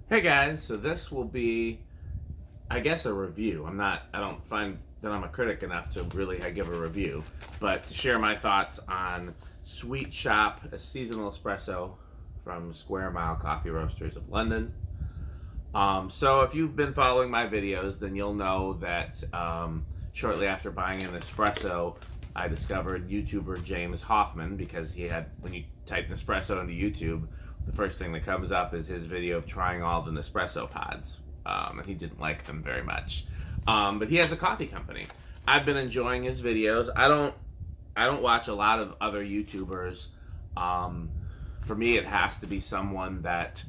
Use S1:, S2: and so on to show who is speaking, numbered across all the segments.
S1: Hey guys, so this will be, I guess, a review. I don't find that I'm a critic enough to really give a review, but to share my thoughts on Sweet Shop, a seasonal espresso from Square Mile Coffee Roasters of London. So if you've been following my videos, then you'll know that shortly after buying an espresso, I discovered YouTuber James Hoffman because when you type Nespresso into YouTube, the first thing that comes up is his video of trying all the Nespresso pods, and he didn't like them very much. But he has a coffee company. I've been enjoying his videos. I don't watch a lot of other YouTubers. For me, it has to be someone that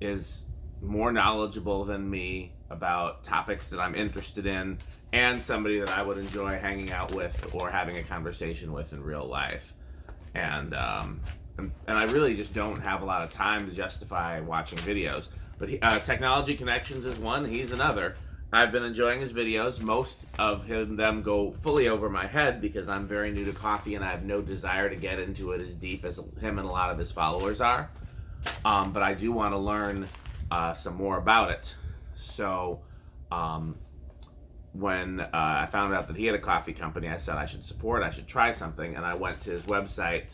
S1: is more knowledgeable than me about topics that I'm interested in, and somebody that I would enjoy hanging out with or having a conversation with in real life. And I really just don't have a lot of time to justify watching videos. But Technology Connections is one, he's another. I've been enjoying his videos. Most of them go fully over my head because I'm very new to coffee and I have no desire to get into it as deep as him and a lot of his followers are. But I do want to learn some more about it. So when I found out that he had a coffee company, I said I should try something, and I went to his website,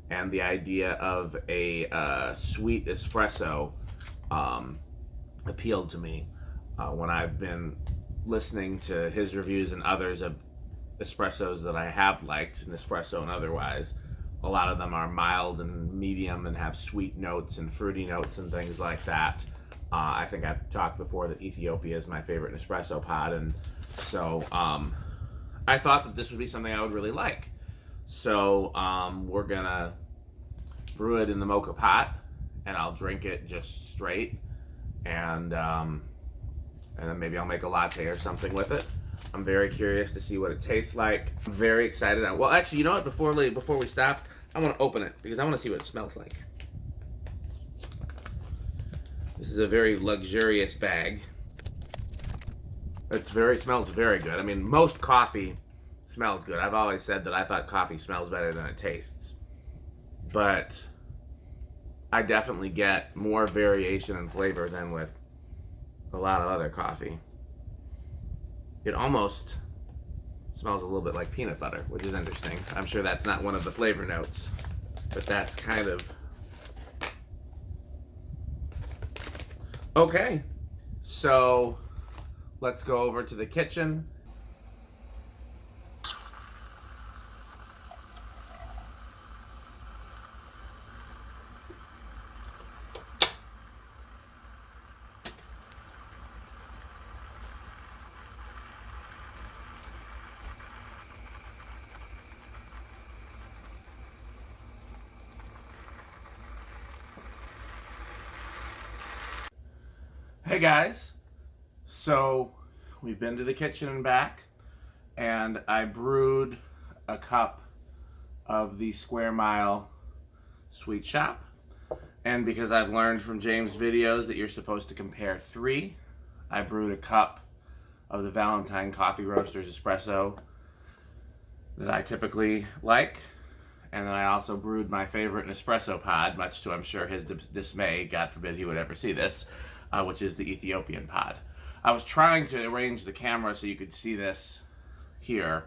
S1: and the idea of a sweet espresso appealed to me. When I've been listening to his reviews and others of espressos that I have liked, Nespresso and otherwise, a lot of them are mild and medium and have sweet notes and fruity notes and things like that. I think I've talked before that Ethiopia is my favorite Nespresso pod, and so I thought that this would be something I would really like. So we're gonna brew it in the mocha pot, and I'll drink it just straight, and then maybe I'll make a latte or something with it. I'm very curious to see what it tastes like. I'm very excited. Well, actually, you know what? Before we stop, I want to open it because I want to see what it smells like. This is a very luxurious bag. It smells very good. I mean, most coffee smells good. I've always said that I thought coffee smells better than it tastes. But I definitely get more variation in flavor than with a lot of other coffee. It almost smells a little bit like peanut butter, which is interesting. I'm sure that's not one of the flavor notes, but that's kind of... Okay, so let's go over to the kitchen. Hey guys, so we've been to the kitchen and back, and I brewed a cup of the Square Mile Sweet Shop, and because I've learned from James' videos that you're supposed to compare three, I brewed a cup of the Valentine Coffee Roasters Espresso that I typically like, and then I also brewed my favorite Nespresso pod, much to I'm sure his dismay, God forbid he would ever see this, which is the Ethiopian pod. I was trying to arrange the camera so you could see this here,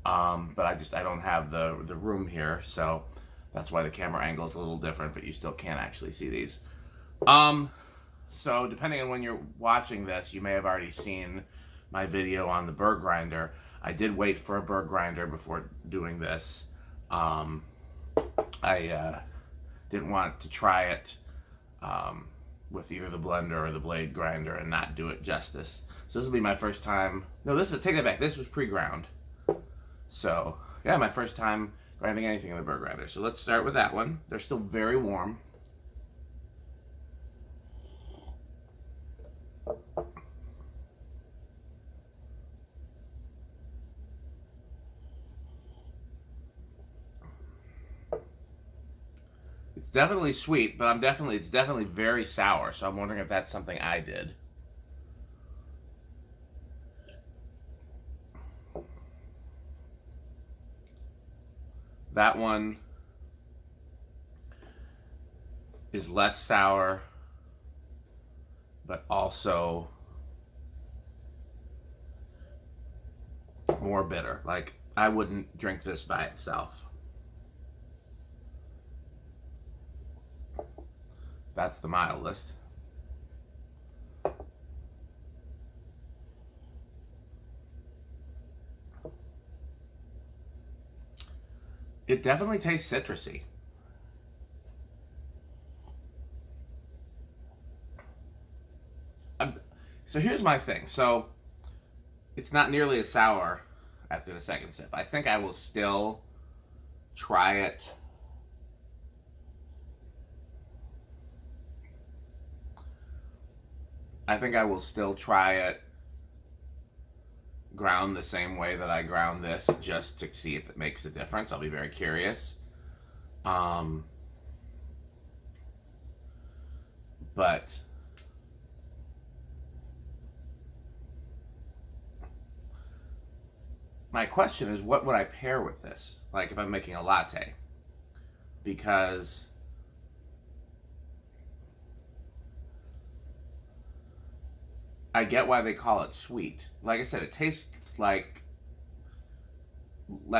S1: but I don't have the room here, so that's why the camera angle is a little different, but you still can't actually see these. So depending on when you're watching this, you may have already seen my video on the burr grinder. I did wait for a burr grinder before doing this. I didn't want to try it with either the blender or the blade grinder and not do it justice. So this will be my first time. No, take that back. This was pre-ground. So yeah, my first time grinding anything in the burr grinder. So let's start with that one. They're still very warm. It's definitely sweet, but it's definitely very sour, so I'm wondering if that's something I did. That one is less sour but also more bitter. Like, I wouldn't drink this by itself. That's the mildest. It definitely tastes citrusy. So here's my thing. So it's not nearly as sour after the second sip. I think I will still try it. I think I will still try it ground the same way that I ground this, just to see if it makes a difference. I'll be very curious. But my question is, what would I pair with this? Like, if I'm making a latte, because I get why they call it sweet. Like I said, it tastes like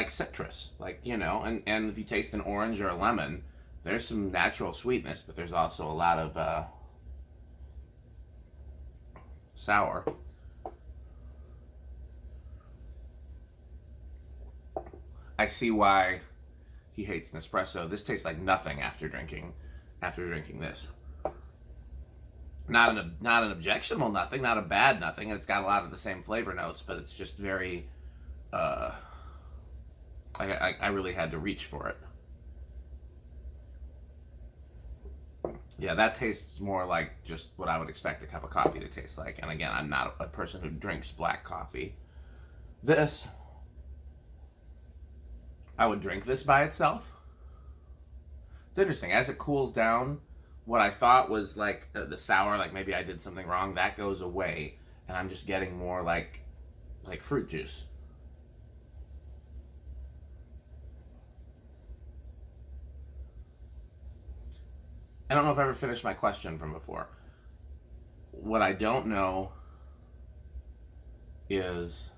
S1: citrus, like, you know, and if you taste an orange or a lemon, there's some natural sweetness, but there's also a lot of sour. I see why he hates an espresso. This tastes like nothing after drinking this. Not an objectionable nothing, not a bad nothing. It's got a lot of the same flavor notes, but it's just very. I really had to reach for it. Yeah, that tastes more like just what I would expect a cup of coffee to taste like. And again, I'm not a person who drinks black coffee. This, I would drink this by itself. It's interesting. As it cools down, what I thought was like the sour, like maybe I did something wrong, that goes away, and I'm just getting more like fruit juice. I don't know if I ever finished my question from before. What I don't know is,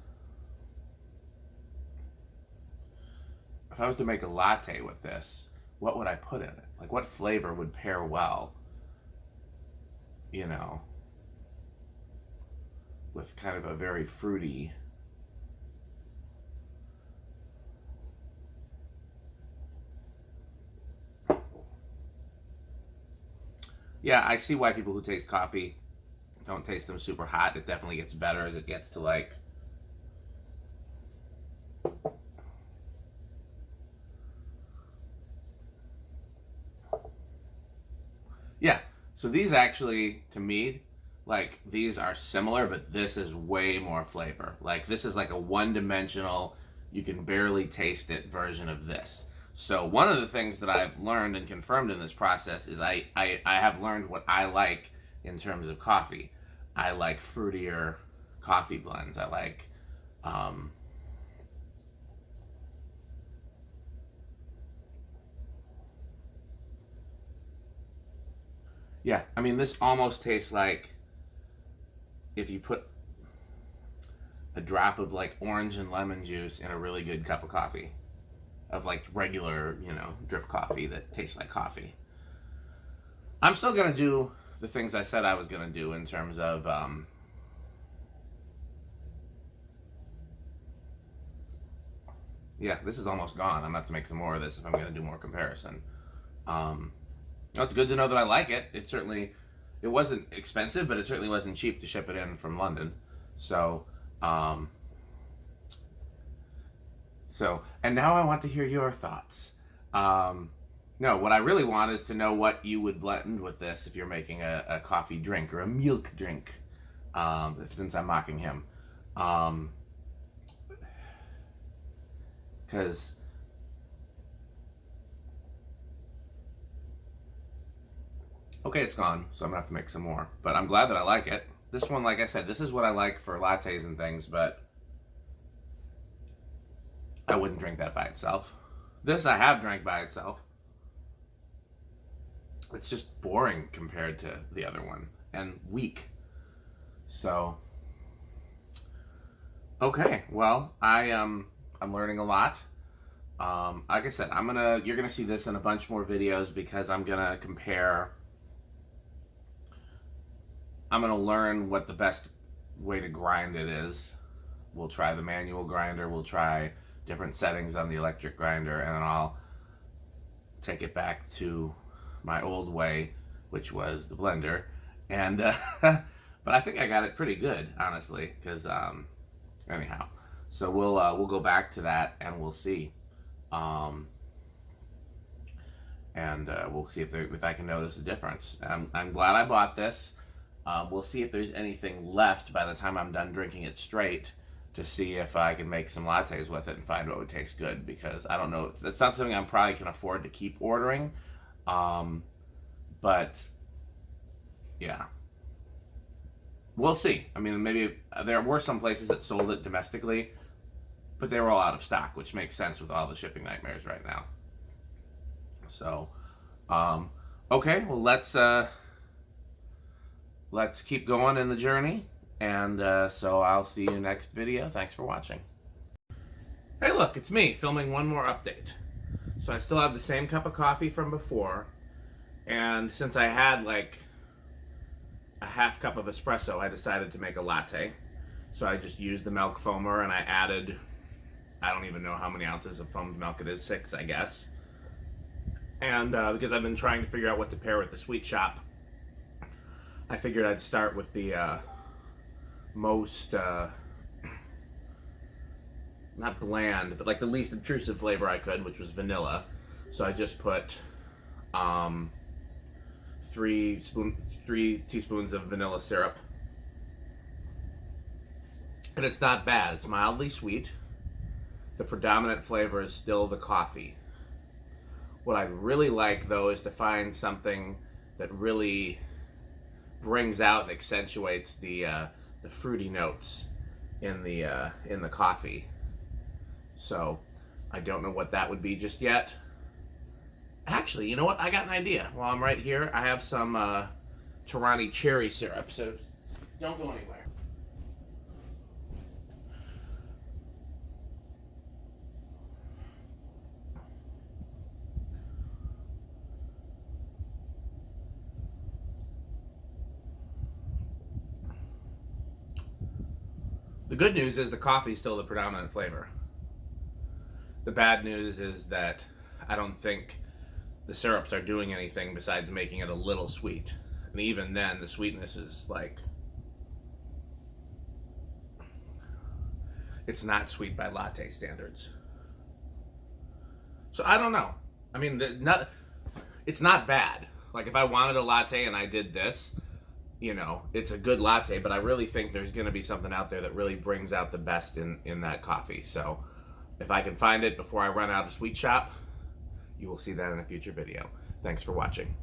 S1: if I was to make a latte with this, what would I put in it? Like, what flavor would pair well, you know, with kind of a very fruity. Yeah, I see why people who taste coffee don't taste them super hot. It definitely gets better as it gets to like. Yeah, so these actually, to me, like, these are similar, but this is way more flavor. Like, this is like a one-dimensional, you can barely taste it version of this. So one of the things that I've learned and confirmed in this process is I have learned what I like in terms of coffee. I like fruitier coffee blends. I like, yeah, I mean, this almost tastes like if you put a drop of like orange and lemon juice in a really good cup of coffee, of like regular, you know, drip coffee that tastes like coffee. I'm still gonna do the things I said I was gonna do in terms of yeah, this is almost gone. I'm gonna have to make some more of this if I'm gonna do more comparison. It's good to know that I like it. It wasn't expensive, but it certainly wasn't cheap to ship it in from London. So, and now I want to hear your thoughts. No, what I really want is to know what you would blend with this if you're making a coffee drink or a milk drink, since I'm mocking him. Because okay, it's gone, so I'm gonna have to make some more. But I'm glad that I like it. This one, like I said, this is what I like for lattes and things, but I wouldn't drink that by itself. This I have drank by itself. It's just boring compared to the other one, and weak. So, okay, well, I'm learning a lot. Like I said, you're gonna see this in a bunch more videos because I'm gonna learn what the best way to grind it is. We'll try the manual grinder, we'll try different settings on the electric grinder, and then I'll take it back to my old way, which was the blender. And but I think I got it pretty good, honestly, because anyhow, so we'll go back to that and we'll see. We'll see if I can notice a difference. I'm glad I bought this. We'll see if there's anything left by the time I'm done drinking it straight, to see if I can make some lattes with it and find what would taste good, because I don't know. It's not something I probably can afford to keep ordering. But yeah, we'll see. I mean, maybe there were some places that sold it domestically, but they were all out of stock, which makes sense with all the shipping nightmares right now. So, okay, well, let's keep going in the journey, and so I'll see you next video. Thanks for watching. Hey, look, it's me filming one more update. So I still have the same cup of coffee from before, and since I had like a half cup of espresso, I decided to make a latte. So I just used the milk foamer, and I added, I don't even know how many ounces of foamed milk it is, 6, I guess. And because I've been trying to figure out what to pair with the Sweetshop, I figured I'd start with the most, not bland, but like the least intrusive flavor I could, which was vanilla. So I just put 3 teaspoons of vanilla syrup. And it's not bad. It's mildly sweet. The predominant flavor is still the coffee. What I really like, though, is to find something that really brings out and accentuates the fruity notes in the coffee. So I don't know what that would be just yet. Actually, you know what? I got an idea. While I'm right here, I have some Torani cherry syrup, so don't go anywhere. The good news is the coffee is still the predominant flavor. The bad news is that I don't think the syrups are doing anything besides making it a little sweet. And even then, the sweetness is like, it's not sweet by latte standards. So I don't know. I mean, it's not bad. Like if I wanted a latte and I did this, you know, it's a good latte, but I really think there's going to be something out there that really brings out the best in that coffee. So if I can find it before I run out of Sweetshop, you will see that in a future video. Thanks for watching.